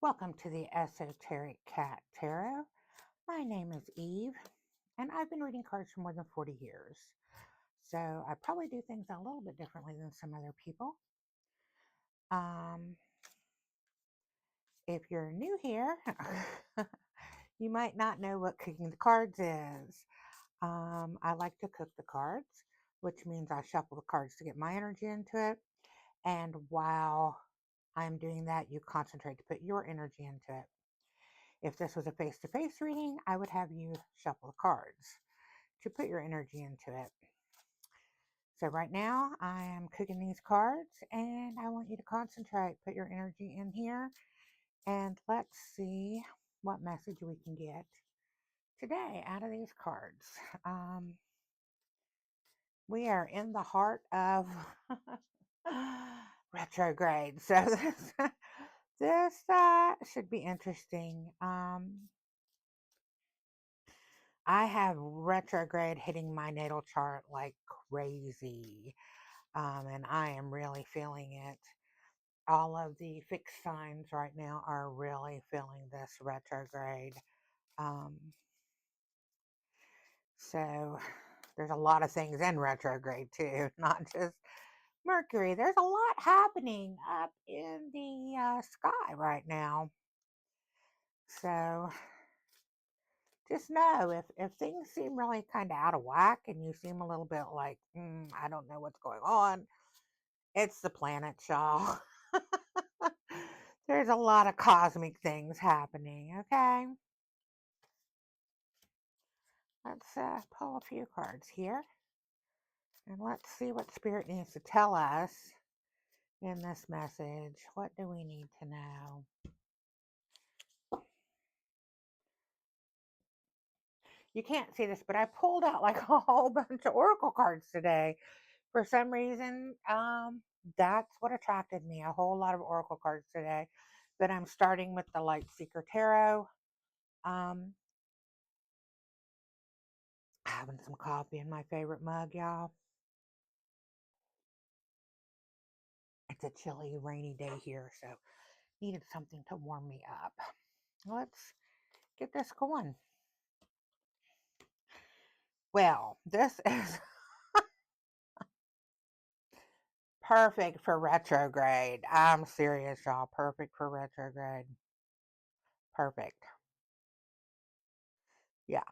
Welcome to the Esoteric Cat Tarot. My name is Eve, and I've been reading cards for more than 40 years. So I probably do things a little bit differently than some other people. If you're new here, you might not know what cooking the cards is. I like to cook the cards, which means I shuffle the cards to get my energy into it. And while I'm doing that, you concentrate to put your energy into it. If this was a face-to-face reading, I would have you shuffle the cards to put your energy into it. So right now, I am cooking these cards, and I want you to concentrate, put your energy in here, and let's see what message we can get today out of these cards. We are in the heart of retrograde, so this should be interesting. I have retrograde hitting my natal chart like crazy, and I am really feeling it. All of the fixed signs right now are really feeling this retrograde. So there's a lot of things in retrograde too, not just Mercury. There's a lot happening up in the sky right now. So just know if things seem really kind of out of whack and you seem a little bit like, I don't know what's going on, it's the planet, y'all. There's a lot of cosmic things happening, okay? Let's pull a few cards here. And let's see what Spirit needs to tell us in this message. What do we need to know? You can't see this, but I pulled out like a whole bunch of oracle cards today. For some reason, that's what attracted me. A whole lot of oracle cards today. But I'm starting with the Light Seeker Tarot. Having some coffee in my favorite mug, y'all. It's a chilly, rainy day here, so needed something to warm me up. Let's get this going. Well, this is perfect for retrograde. I'm serious, y'all. Perfect for retrograde. Perfect. Yeah.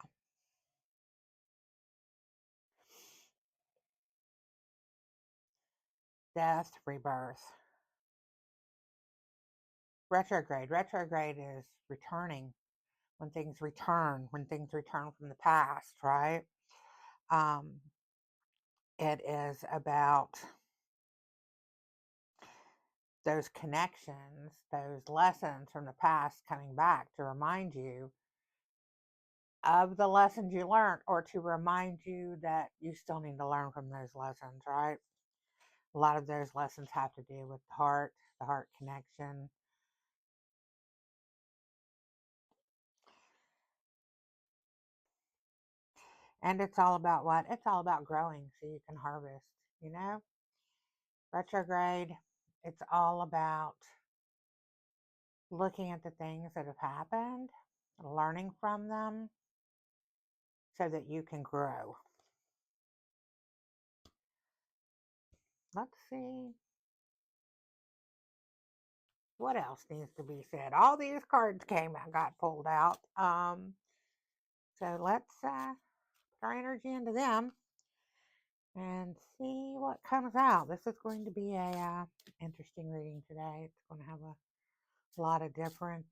Death, rebirth. Retrograde. Retrograde is returning. When things return from the past, right? It is about those connections, those lessons from the past coming back to remind you of the lessons you learned, or to remind you that you still need to learn from those lessons, right? A lot of those lessons have to do with the heart connection. And it's all about what? It's all about growing so you can harvest, you know? Retrograde, it's all about looking at the things that have happened, learning from them so that you can grow. Let's see what else needs to be said. All these cards got pulled out. So let's put our energy into them and see what comes out. This is going to be a interesting reading today. It's going to have a lot of different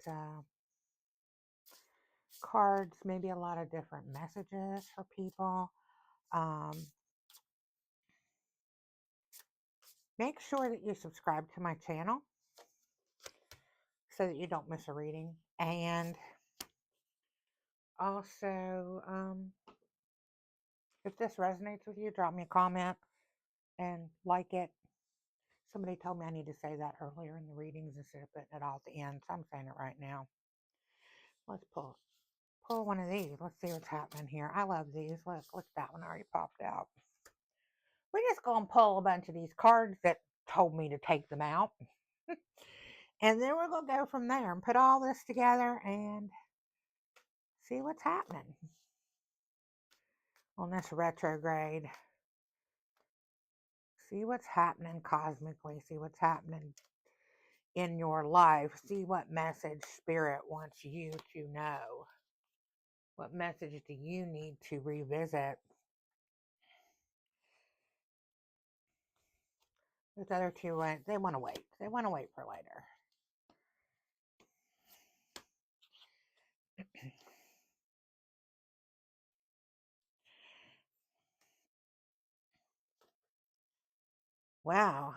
cards, maybe a lot of different messages for people. Make sure that you subscribe to my channel so that you don't miss a reading. And also, if this resonates with you, drop me a comment and like it. Somebody told me I need to say that earlier in the readings instead of putting it all at the end, so I'm saying it right now. Let's pull one of these. Let's see what's happening here. I love these. Look, that one already popped out. We're just going to pull a bunch of these cards that told me to take them out. And then we're going to go from there and put all this together and see what's happening on this retrograde. See what's happening cosmically. See what's happening in your life. See what message Spirit wants you to know. What message do you need to revisit? Those other two, they want to wait. They want to wait for later. Wow.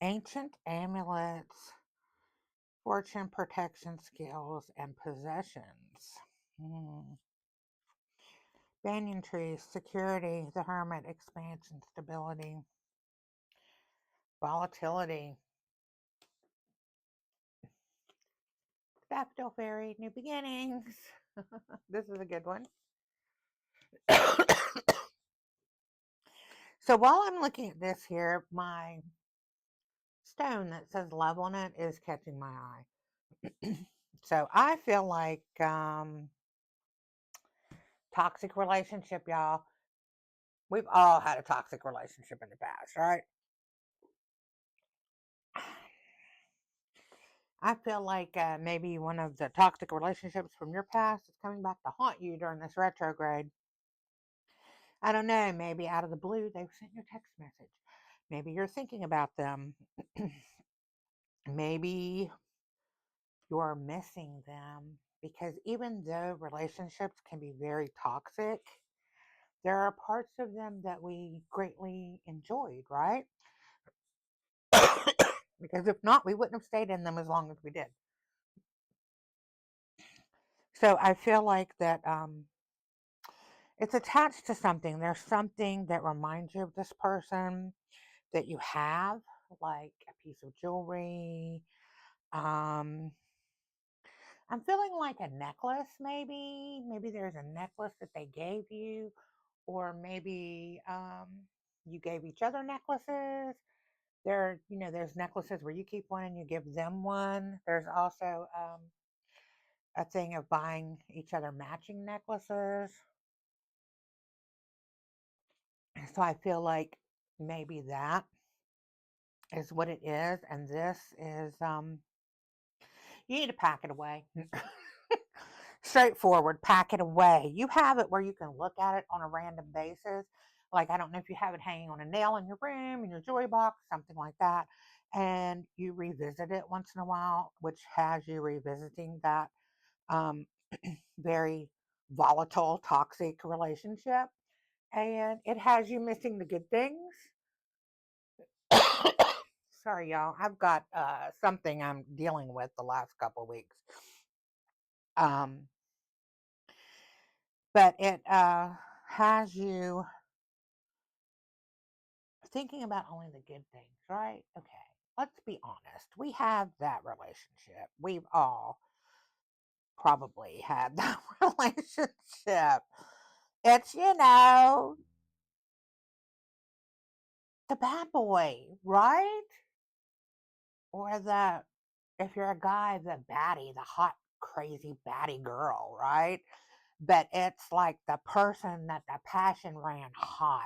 Ancient amulets, fortune, protection, skills, and possessions. Banyan trees, security, the hermit, expansion, stability, volatility. Daffodil fairy, new beginnings. This is a good one. So while I'm looking at this here, my stone that says love on it is catching my eye. So I feel like toxic relationship, y'all. We've all had a toxic relationship in the past, right? I feel like maybe one of the toxic relationships from your past is coming back to haunt you during this retrograde. I don't know, maybe out of the blue, they've sent you a text message. Maybe you're thinking about them. Maybe you're missing them because even though relationships can be very toxic, there are parts of them that we greatly enjoyed, right? Because if not, we wouldn't have stayed in them as long as we did. So I feel like that it's attached to something. There's something that reminds you of this person that you have, like a piece of jewelry. Um, I'm feeling like a necklace, maybe. Maybe there's a necklace that they gave you, or maybe you gave each other necklaces. There's necklaces where you keep one and you give them one. There's also a thing of buying each other matching necklaces. So I feel like maybe that is what it is, and this is you need to pack it away. Straightforward, pack it away. You have it where you can look at it on a random basis. Like, I don't know if you have it hanging on a nail in your room, in your jewelry box, something like that. And you revisit it once in a while, which has you revisiting that um, very volatile, toxic relationship. And it has you missing the good things. Sorry, y'all. I've got something I'm dealing with the last couple of weeks. Um, but it has you thinking about only the good things, right? Okay, let's be honest. We have that relationship. We've all probably had that relationship. It's, the bad boy, right? Or if you're a guy, the baddie, the hot, crazy, baddie girl, right? But it's like the person that the passion ran hot,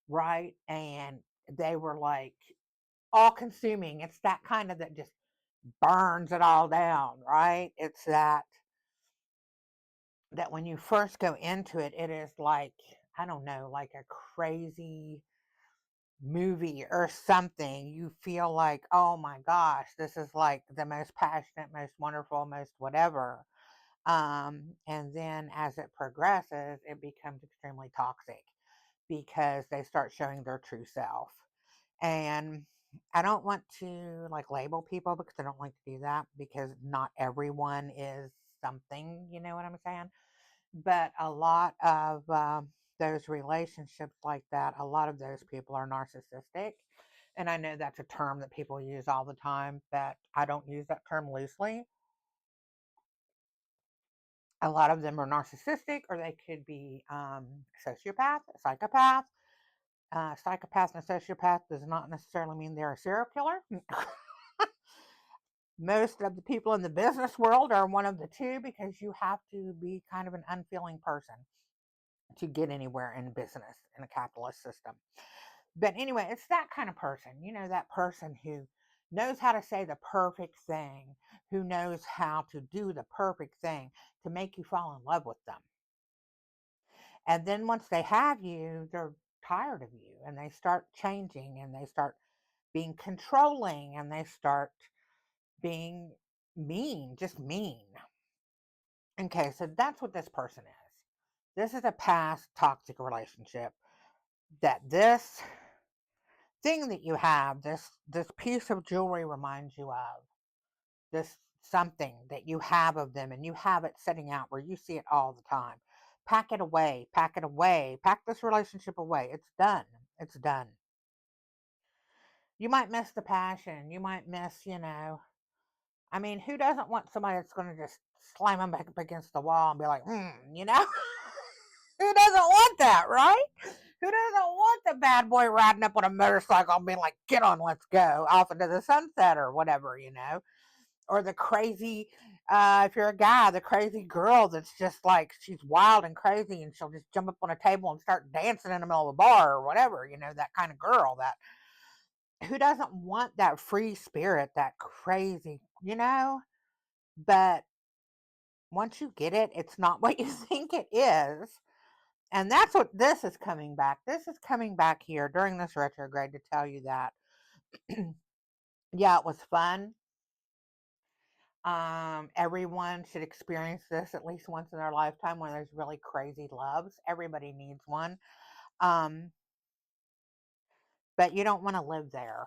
right? And they were like all consuming. It's that kind of that just burns it all down, right? It's that when you first go into it, it is like, I don't know, like a crazy movie or something. You feel like, oh my gosh, this is like the most passionate, most wonderful, most whatever. And then as it progresses, it becomes extremely toxic because they start showing their true self. And I don't want to like label people because I don't like to do that because not everyone is something, you know what I'm saying? But a lot of those relationships like that, a lot of those people are narcissistic. And I know that's a term that people use all the time, but I don't use that term loosely. A lot of them are narcissistic, or they could be sociopath, psychopath. Psychopath and a sociopath does not necessarily mean they're a serial killer. Most of the people in the business world are one of the two, because you have to be kind of an unfeeling person to get anywhere in business in a capitalist system. But anyway, it's that kind of person, that person who knows how to say the perfect thing, who knows how to do the perfect thing to make you fall in love with them. And then once they have you, they're tired of you, and they start changing, and they start being controlling, and they start being mean, just mean. Okay, so that's what this person is. This is a past toxic relationship that this thing that you have, this piece of jewelry reminds you of. This something that you have of them, and you have it sitting out where you see it all the time. Pack it away, pack it away, pack this relationship away. It's done. It's done. You might miss the passion. You might miss, I mean, who doesn't want somebody that's going to just slam them back up against the wall and be like, you know? Who doesn't want that, right? Who doesn't want the bad boy riding up on a motorcycle and being like, get on, let's go, off into the sunset or whatever, Or the crazy, if you're a guy, the crazy girl that's just like, she's wild and crazy, and she'll just jump up on a table and start dancing in the middle of a bar or whatever, that kind of girl. That who doesn't want that free spirit, that crazy, But once you get it, it's not what you think it is. And that's what this is coming back. This is coming back here during this retrograde to tell you that, yeah, it was fun. Everyone should experience this at least once in their lifetime when there's really crazy loves. Everybody needs one. Um, but you don't want to live there.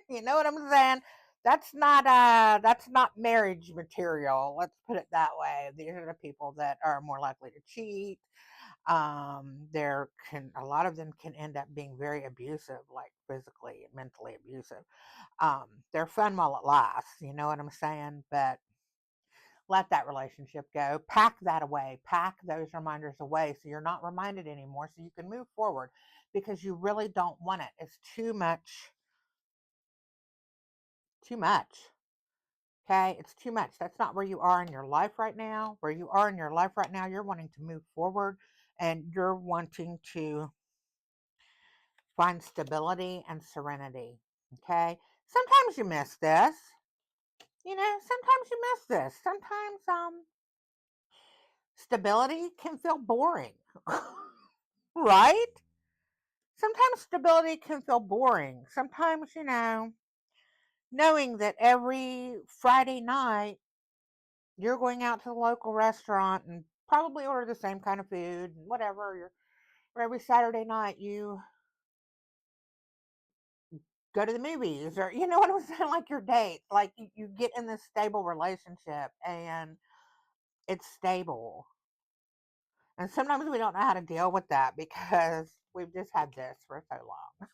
You know what I'm saying? That's not marriage material. Let's put it that way. These are the people that are more likely to cheat. A lot of them can end up being very abusive, like physically and mentally abusive. They're fun while it lasts, you know what I'm saying? But let that relationship go. Pack that away. Pack those reminders away so you're not reminded anymore, so you can move forward, because you really don't want it. It's too much. Too much. Okay? It's too much. That's not where you are in your life right now. Where you are in your life right now, you're wanting to move forward, and you're wanting to find stability and serenity. Okay? Sometimes you miss this. Sometimes you miss this. Sometimes stability can feel boring. Right? Sometimes stability can feel boring. Sometimes, knowing that every Friday night you're going out to the local restaurant and probably order the same kind of food, whatever, or every Saturday night you go to the movies, or you know what I'm saying, like your date, like you get in this stable relationship and it's stable. And sometimes we don't know how to deal with that because we've just had this for so long.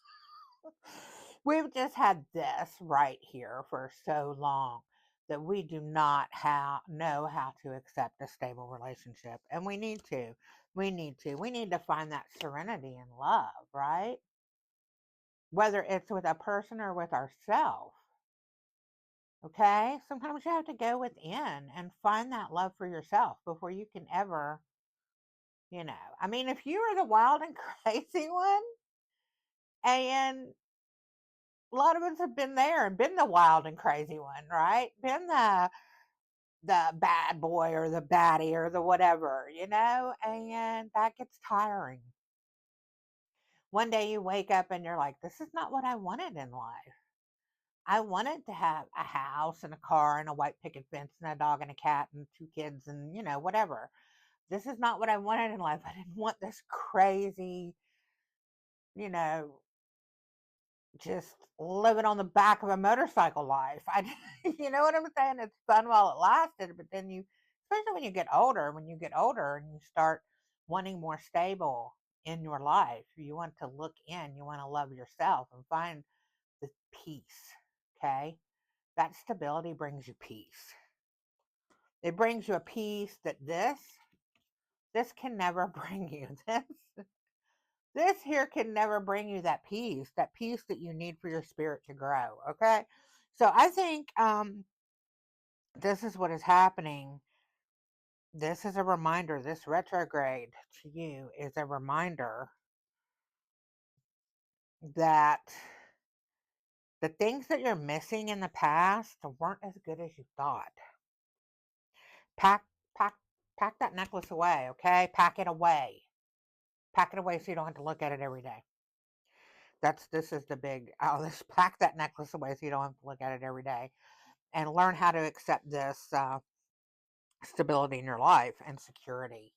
We've just had this right here for so long that we do not know how to accept a stable relationship. And we need to. We need to. We need to find that serenity and love, right? Whether it's with a person or with ourselves. Okay? Sometimes you have to go within and find that love for yourself before you can ever, I mean, if you are the wild and crazy one, and a lot of us have been there and been the wild and crazy one, right? Been the bad boy or the baddie or the whatever, and that gets tiring. One day you wake up and you're like, this is not what I wanted in life. I wanted to have a house and a car and a white picket fence and a dog and a cat and 2 kids and, whatever. This is not what I wanted in life. I didn't want this crazy, you know, just living on the back of a motorcycle life. You know what I'm saying? It's fun while it lasted, but then especially when you get older, and you start wanting more stable in your life, you want to look in, you want to love yourself and find the peace. Okay. That stability brings you peace. It brings you a peace that this can never bring you. This here can never bring you that peace that you need for your spirit to grow. Okay. So I think this is what is happening. This is a reminder. This retrograde to you is a reminder that the things that you're missing in the past weren't as good as you thought. Pack, pack, pack that necklace away, okay? Pack it away. Pack it away so you don't have to look at it every day. This is the big, let's pack that necklace away so you don't have to look at it every day. And learn how to accept this stability in your life and security.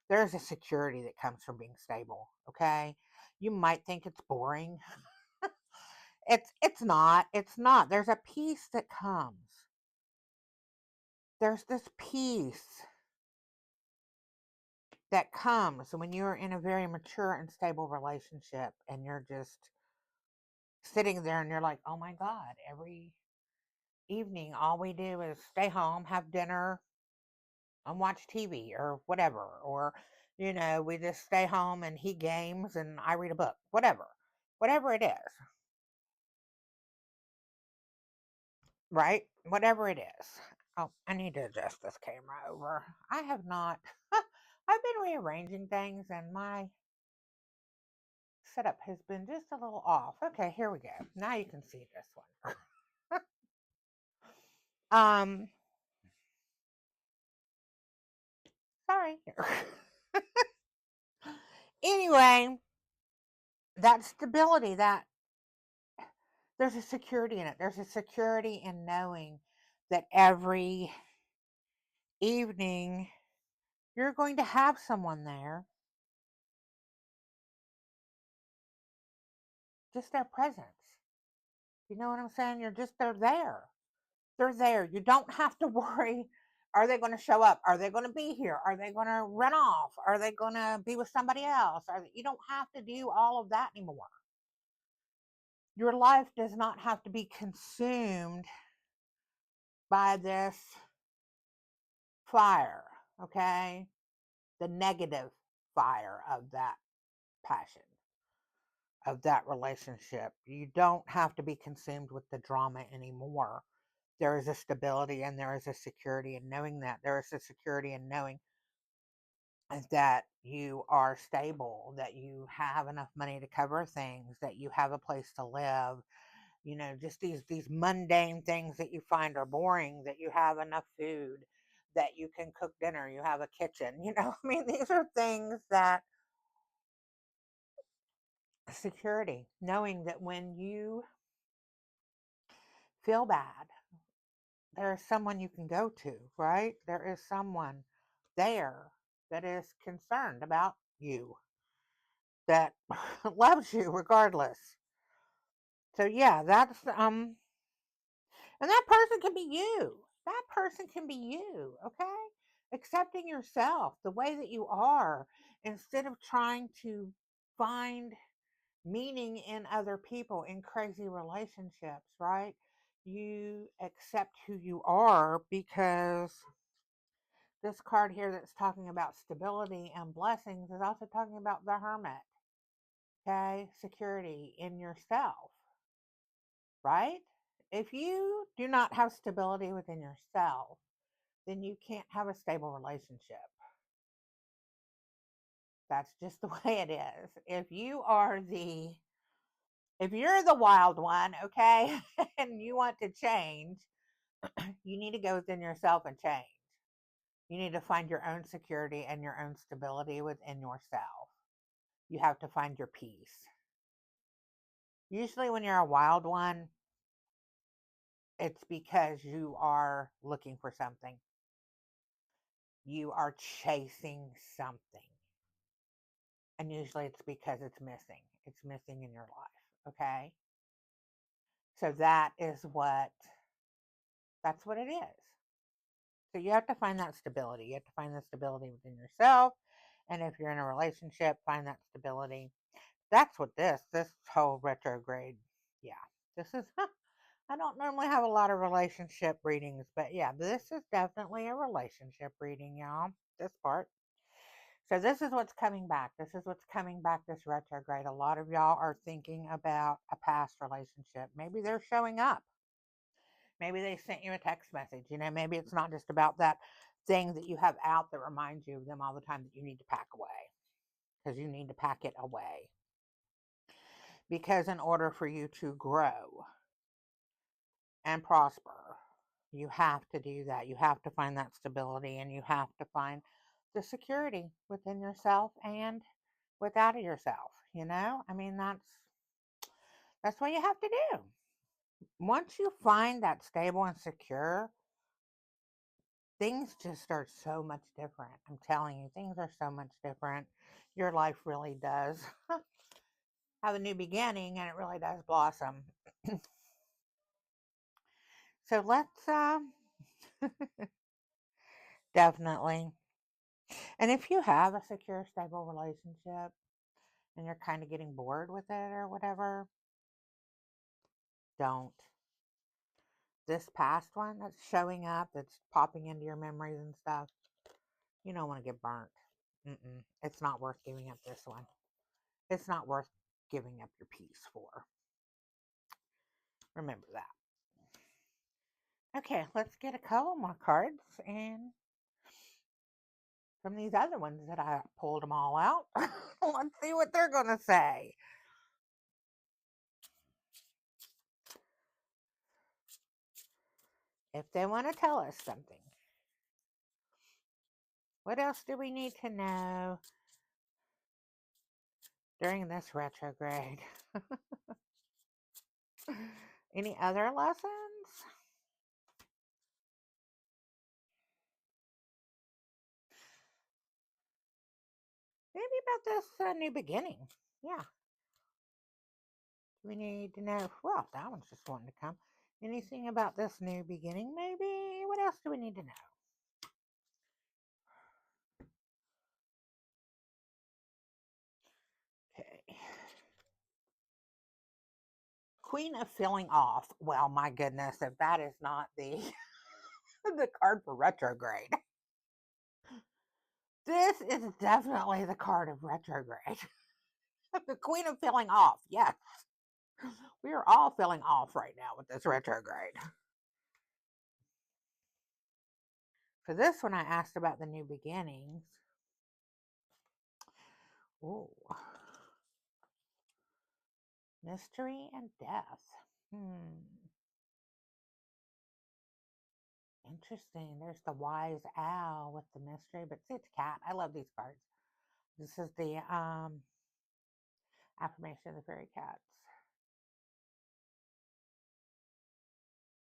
There's a security that comes from being stable, okay? You might think it's boring. It's not. It's not. There's a peace that comes. There's this peace that comes when you're in a very mature and stable relationship and you're just sitting there and you're like, oh my God, every evening all we do is stay home, have dinner, and watch TV or whatever. Or, we just stay home and he games and I read a book, whatever. Whatever it is, right? Whatever it is. Oh, I need to adjust this camera over. I have not. I've been rearranging things and my setup has been just a little off. Okay, here we go. Now you can see this one. um, Sorry. Anyway, that stability, that there's a security in it. There's a security in knowing that every evening you're going to have someone there. Just their presence. You know what I'm saying? They're there. They're there. You don't have to worry. Are they going to show up? Are they going to be here? Are they going to run off? Are they going to be with somebody else? You don't have to do all of that anymore. Your life does not have to be consumed by this fire, okay? The negative fire of that passion, of that relationship. You don't have to be consumed with the drama anymore. There is a stability and there is a security in knowing that. There is a security in knowing that you are stable, that you have enough money to cover things, that you have a place to live, just these mundane things that you find are boring, that you have enough food, that you can cook dinner, you have a kitchen, I mean, these are things that security, knowing that when you feel bad, there is someone you can go to, right? There is someone there that is concerned about you, that loves you regardless. So yeah, and that person can be you. That person can be you, okay? Accepting yourself the way that you are instead of trying to find meaning in other people, in crazy relationships, right? You accept who you are, because this card here that's talking about stability and blessings is also talking about the hermit, okay? Security in yourself, right? If you do not have stability within yourself, then you can't have a stable relationship. That's just the way it is. If you're the wild one, okay, and you want to change, you need to go within yourself and change. You need to find your own security and your own stability within yourself. You have to find your peace. Usually when you're a wild one, it's because you are looking for something. You are chasing something. And usually it's because it's missing. It's missing in your life. Okay. So that's what it is. So you have to find that stability. You have to find the stability within yourself. And if you're in a relationship, find that stability. That's what this whole retrograde. Yeah. This is, I don't normally have a lot of relationship readings, but yeah, this is definitely a relationship reading, y'all. This part. So this is what's coming back. This is what's coming back this retrograde. A lot of y'all are thinking about a past relationship. Maybe they're showing up. Maybe they sent you a text message. You know, maybe it's not just about that thing that you have out that reminds you of them all the time that you need to pack away. Because you need to pack it away. Because in order for you to grow and prosper, you have to do that. You have to find that stability, and you have to find the security within yourself and without of yourself. You know, I mean, that's what you have to do. Once you find that stable and secure, things just are so much different. I'm telling you, things are so much different. Your life really does have a new beginning, and it really does blossom. So let's definitely. And if you have a secure, stable relationship and you're kind of getting bored with it or whatever, don't. This past one that's showing up, that's popping into your memories and stuff, you don't want to get burnt. It's not worth giving up this one. It's not worth giving up your peace for. Remember that. Okay, let's get a couple more cards, and from these other ones that I pulled them all out, let's see what they're going to say. If they want to tell us something. What else do we need to know during this retrograde? Any other lessons? Maybe about this new beginning. Yeah. We need to know. Well, that one's just wanting to come. Anything about this new beginning, maybe? What else do we need to know? Okay. Queen of Filling Off. Well, my goodness, if that is not the the card for retrograde. This is definitely the card of retrograde. The Queen of Filling Off. Yes. We are all filling off right now with this retrograde. For this one, I asked about the new beginnings. Ooh. Mystery and death. Interesting. There's the wise owl with the mystery, but see, it's cat. I love these cards. This is the affirmation of the fairy cats.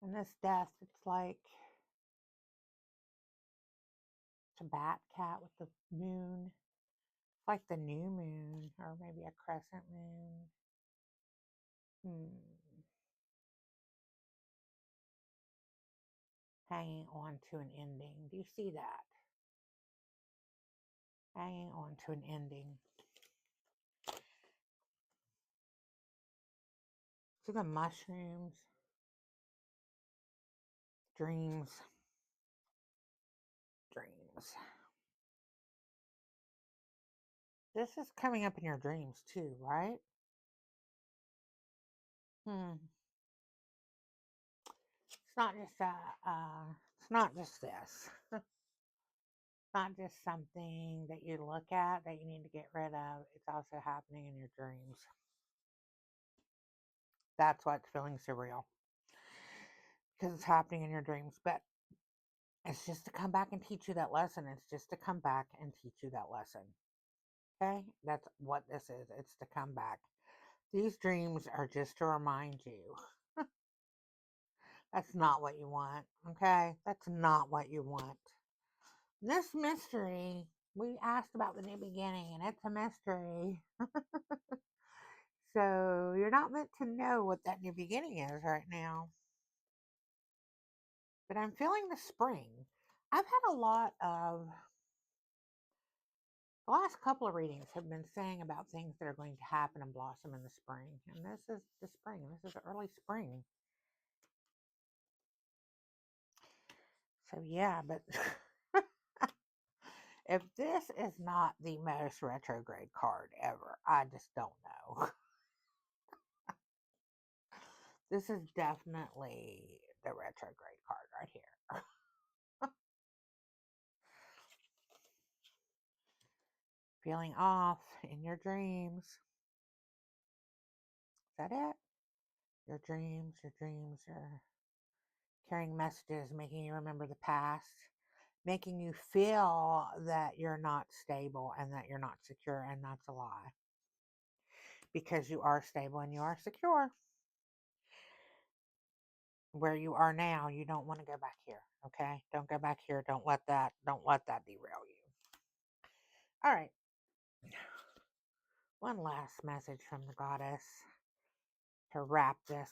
And this death, it's like it's a bat cat with the moon. It's like the new moon, or maybe a crescent moon. Hanging on to an ending. Do you see that? Hanging on to an ending. See the mushrooms, dreams. This is coming up in your dreams too, right? It's not just it's not just this. It's not just something that you look at that you need to get rid of. It's also happening in your dreams. That's why it's feeling surreal. Because it's happening in your dreams. But it's just to come back and teach you that lesson. It's just to come back and teach you that lesson. Okay? That's what this is. It's to come back. These dreams are just to remind you. That's not what you want. Okay? That's not what you want. This mystery, we asked about the new beginning, and it's a mystery. So you're not meant to know what that new beginning is right now. But I'm feeling the spring. I've had a lot of, the last couple of readings have been saying about things that are going to happen and blossom in the spring. And this is the spring. This is early spring. So yeah, but If this is not the most retrograde card ever, I just don't know. This is definitely the retrograde card right here. Feeling off in your dreams. Is that it? Your dreams are carrying messages, making you remember the past, making you feel that you're not stable and that you're not secure, and that's a lie. Because you are stable and you are secure. Where you are now, you don't want to go back here, okay? Don't go back here. Don't let that derail you. All right. One last message from the goddess to wrap this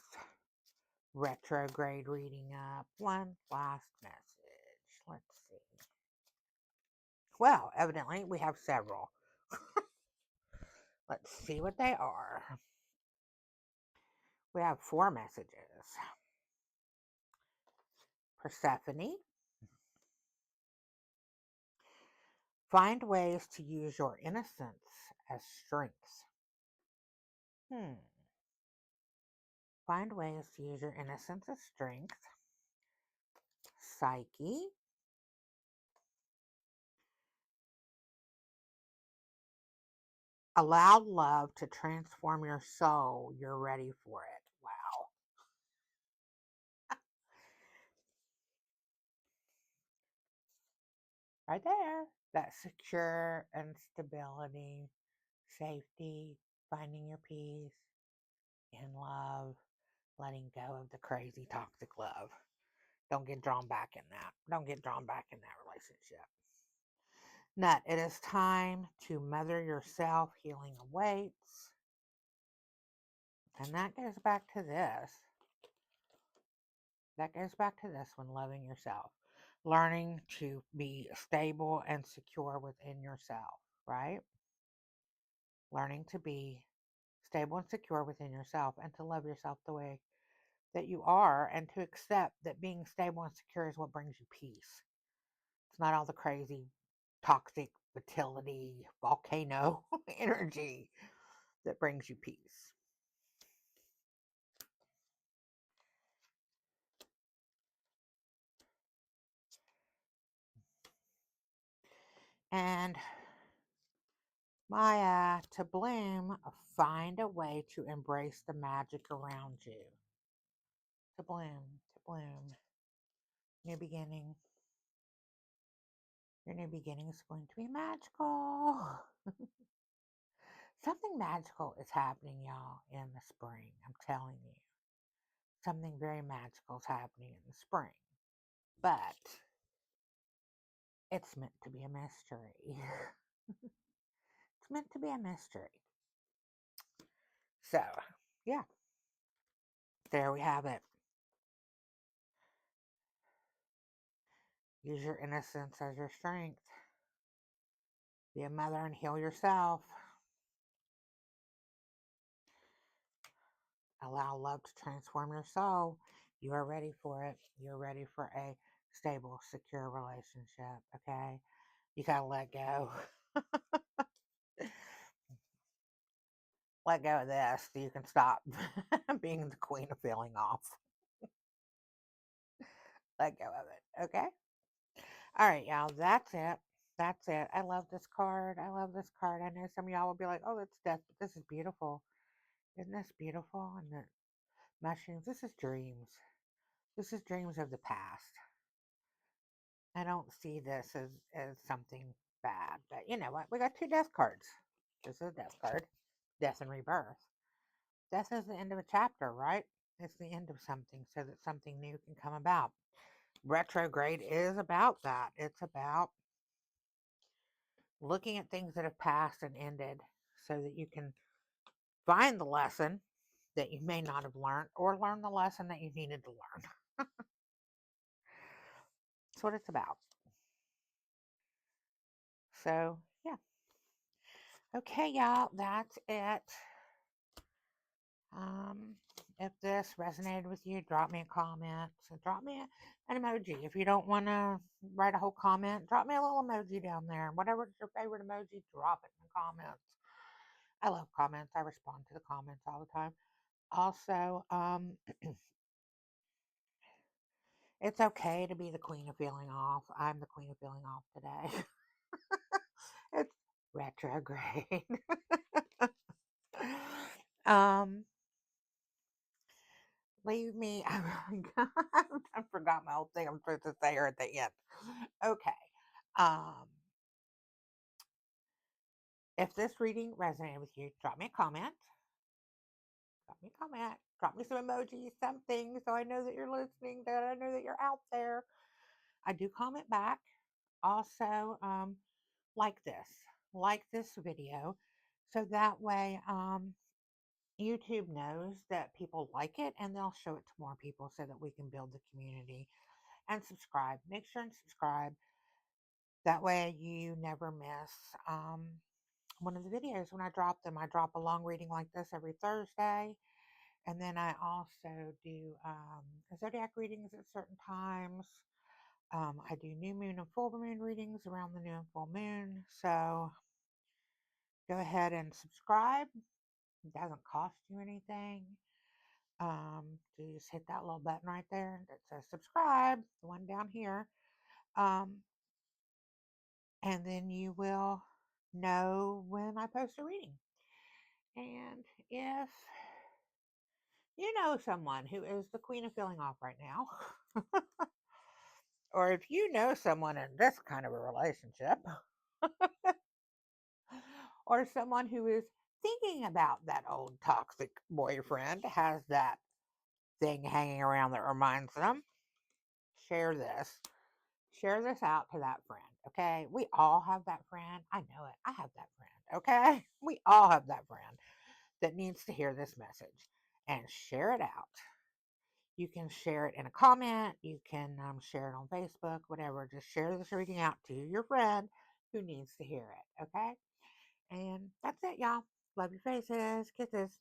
retrograde reading up. One last message. Let's see. Well, evidently we have several. Let's see what they are. We have 4 messages. Persephone. Find ways to use your innocence as strength. Find ways to use your innocence as strength. Psyche. Allow love to transform your soul. You're ready for it. Wow. Right there. That secure and stability, safety, finding your peace in love, letting go of the crazy toxic love. Don't get drawn back in that. Don't get drawn back in that relationship. Nut, it is time to mother yourself. Healing awaits. And that goes back to this. That goes back to this one, loving yourself. Learning to be stable and secure within yourself, right? Learning to be stable and secure within yourself and to love yourself the way that you are and to accept that being stable and secure is what brings you peace. It's not all the crazy, toxic, fertility, volcano energy that brings you peace. And Maya, to bloom, find a way to embrace the magic around you. To bloom, to bloom. New beginning. Your new beginning is going to be magical. Something magical is happening, y'all, in the spring. I'm telling you. Something very magical is happening in the spring. But it's meant to be a mystery. It's meant to be a mystery. So, yeah. There we have it. Use your innocence as your strength. Be a mother and heal yourself. Allow love to transform your soul. You are ready for it. You're ready for a stable, secure relationship, okay? You gotta let go. Let go of this so you can stop being the queen of feeling off. Let go of it, okay? All right, y'all, that's it. That's it. I love this card. I love this card. I know some of y'all will be like, oh, that's death, but this is beautiful. Isn't this beautiful? And the mushrooms, this is dreams. This is dreams of the past. I don't see this as something bad, but you know what? We got 2 death cards. This is a death card. Death and rebirth. Death is the end of a chapter, right? It's the end of something so that something new can come about. Retrograde is about that. It's about looking at things that have passed and ended so that you can find the lesson that you may not have learned or learn the lesson that you needed to learn. That's what it's about. So, yeah. Okay, y'all, that's it. If this resonated with you, drop me a comment. So drop me an emoji. If you don't want to write a whole comment, drop me a little emoji down there. Whatever's your favorite emoji, drop it in the comments. I love comments. I respond to the comments all the time. Also, it's okay to be the queen of feeling off. I'm the queen of feeling off today. It's retrograde. um, leave me. I forgot my whole thing I'm supposed to say here at the end. Okay. Um, if this reading resonated with you, drop me a comment. Drop me a comment. Drop me some emojis, something, so I know that you're listening, that I know that you're out there. I do comment back. Also, like this video, so that way YouTube knows that people like it and they'll show it to more people so that we can build the community. And subscribe. Make sure and subscribe. That way you never miss one of the videos when I drop them. I drop a long reading like this every Thursday. And then I also do zodiac readings at certain times. I do new moon and full moon readings around the new and full moon. So go ahead and subscribe. It doesn't cost you anything. You just hit that little button right there that says subscribe, the one down here. And then you will know when I post a reading. And if you know someone who is the queen of feeling off right now, or if you know someone in this kind of a relationship, or someone who is thinking about that old toxic boyfriend, has that thing hanging around that reminds them, share this. Share this out to that friend, okay? We all have that friend. I know it. I have that friend, okay? We all have that friend that needs to hear this message, and share it out. You can share it in a comment. You can share it on Facebook, whatever. Just share this reading out to your friend who needs to hear it, okay? And that's it, y'all. Love your faces. Kisses.